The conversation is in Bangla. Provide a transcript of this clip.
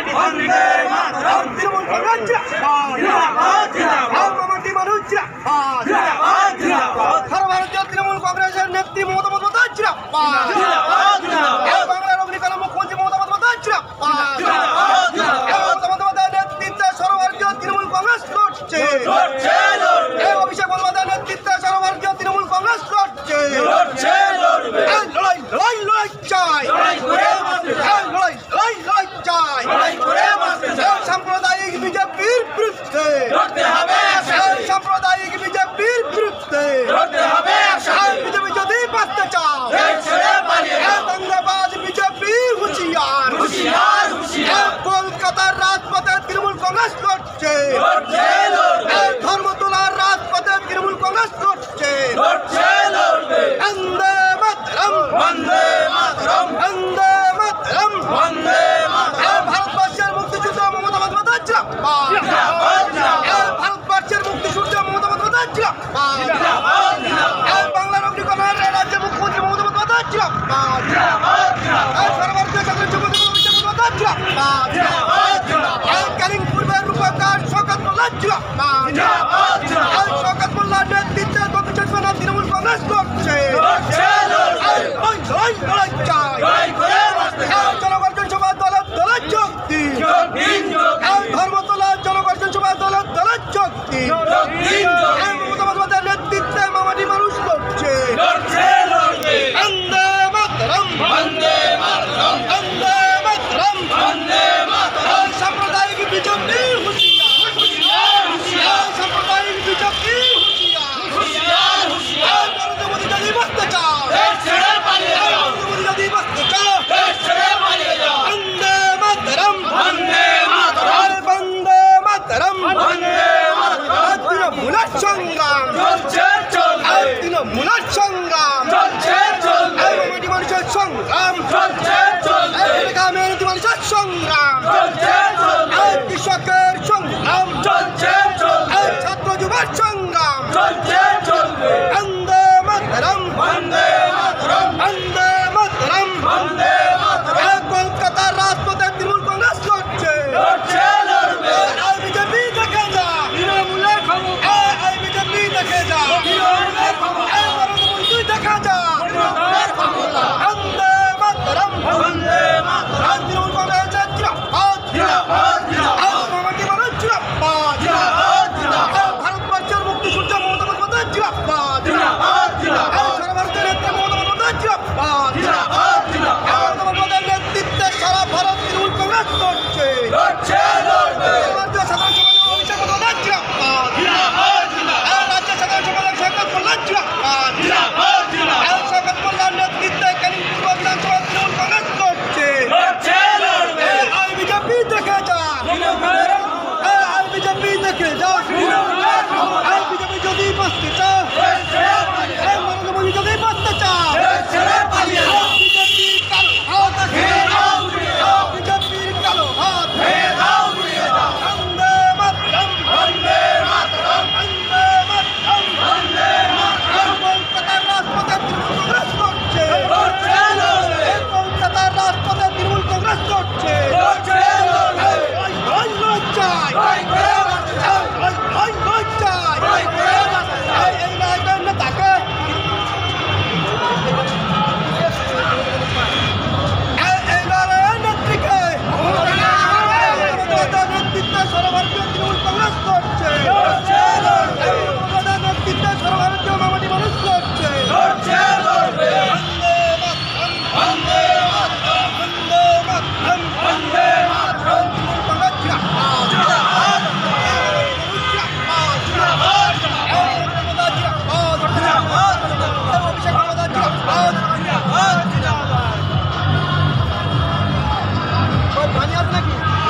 বন্দে মাতরম তৃণমূল কংগ্রেস জিন্দাবাদ জিন্দাবাদ মামাটি মানুষ জিন্দাবাদ জিন্দাবাদ সারা ভারতীয় তৃণমূল কংগ্রেসের নেত্রী মমতা বন্দ্যোপাধ্যায় জিন্দাবাদ জিন্দাবাদ জিন্দাবাদ বাংলার অগ্নিকাল মুখ্যমন্ত্রী মমতা বন্দ্যোপাধ্যায় জিন্দাবাদ জিন্দাবাদ জিন্দাবাদ মমতা বন্দ্যোপাধ্যায়ের নেতৃত্বে সর্বভারতীয় তৃণমূল কংগ্রেস লড়ছে লড়ছে লড়বে অভিষেক বন্দ্যোপাধ্যায়ের নেতৃত্বে সর্বভারতীয় তৃণমূল কংগ্রেস লড়ছে লড়ছে লড়বে লড়াই লড়াই লড়াই চাই লড়াই করে মারতে চাই লড়াই লড়াই লড়াই চাই লড়াই করে মারতে চাই সাম্প্রদায়িক বিজেপির বিরুদ্ধে লড়তে হবে সাম্প্রদায়িক বিজেপির বিরুদ্ধে লড়তে হবে বিজেপি যদি বাঁচতে চাও ছেড়ে পালিয়ে যাও দাঙ্গাবাজ বিজেপি হুঁশিয়ার হুঁশিয়ার হুঁশিয়ার কলকাতার রাজপথে তৃণমূল কংগ্রেস লড়ছে লড়ছে লড়বে ধর্মতলার রাজপথে তৃণমূল কংগ্রেস লড়ছে লড়ছে লড়বে বন্দে মাতরম বন্দে মাতরম বন্দে মাতরম বন্দে মাতরম ভারতবর্ষের মুক্তিযুদ্ধ মমতা বন্দ্যোপাধ্যায় জিন্দাবাদ জিন্দাবাদ জিন্দাবাদ ভারতবর্ষের মুক্তিযুদ্ধ মমতা বন্দ্যোপাধ্যায় জিন্দাবাদ জিন্দাবাদ জিন্দাবাদ বাংলার অগ্নিকণের রাজ্যের মুখ্যমন্ত্রী মমতা বন্দ্যোপাধ্যায় জিন্দাবাদ জিন্দাবাদ জিন্দাবাদ সর্বভারতীয় ছাত্র যুবদল অভিষেক বন্দ্যোপাধ্যায় জিন্দাবাদ জিন্দাবাদ জিন্দাবাদ ক্যানিং পূর্বের রূপকার শওকত মোল্লা জিন্দাবাদ জিন্দাবাদ জিন্দাবাদ শওকত মোল্লার নেতৃত্বে কমিশন বানা তৃণমূল কংগ্রেস লড়ছে লড়ছে লড়বে ওই ওই লড়াই চাই লড়াই করে বাঁচতে চাই জনগর্জন সভা দলের দলের যোগ দিন যোগ দিন যোগ দিন ধর্মতলা জনগর্জন সভা দলের দলের যোগ দিন যোগ দিন যোগ দিন মমতা বন্দ্যোপাধ্যায়ের নেতৃত্বে মামাটি মানুষ লড়ছে লড়ছে লড়বে বন্দে মাতরম বন্দে মাতরম বন্দে মাতরম বন্দে মাতরম সাম্প্রদায়িক বিজেপি হুঁশিয়ার হুঁশিয়ার হুঁশিয়ার সাম্প্রদায়িক বিজেপি হুঁশিয়ার হুঁশিয়ার হুঁশিয়ার নরেন্দ্র মোদী যদি বাঁচতে চাও ছেড়ে পালিয়ে যাও নরেন্দ্র মোদী যদি বাঁচতে চাও ছেড়ে পালিয়ে যাও বন্দে মাতরম বন্দে মাতরম বন্দে মাতরম বন্দে মাতরম তৃণমূলের সংগ্রাম চলছে চলবে তৃণমূলের সংগ্রাম চলছে চলবে মামাটি মানুষের সংগ্রাম চলছে চলবে মেহনতি মানুষের সংগ্রাম চলছে চলবে কৃষকের সংগ্রাম চলছে চলবে ছাত্র যুবের সংগ্রাম চলছে চলবে বন্দে মাতরম বন্দে মাতরম বন্দে মাতরম বন্দে মাতরম কলকাতার রাজপথে তৃণমূল কংগ্রেস লড়ছে লড়ছে লড়বে বিজেপি দেখে যা তৃণমূলের ক্ষমতা বিজেপি দেখে যা তৃণমূলের ক্ষমতা তুই দেখা যা তৃণমূলের ক্ষমতা বন্দে মাতরম বন্দে মাতরম তৃণমূল কংগ্রেস জিন্দাবাদ জিন্দাবাদ জিন্দাবাদ মামাটি মানুষ জিন্দাবাদ জিন্দাবাদ জিন্দাবাদ ভারতবর্ষের মুক্তিযুদ্ধ মমতা বন্দ্যোপাধ্যায় জিন্দাবাদ জিন্দাবাদ জিন্দাবাদ সারা ভারতের নেত্রী মমতা বন্দ্যোপাধ্যায় জিন্দাবাদ জিন্দাবাদ জিন্দাবাদ মমতা বন্দ্যোপাধ্যায়ের নেতৃত্বে সারা ভারত তৃণমূল কংগ্রেস লড়ছে লড়ছে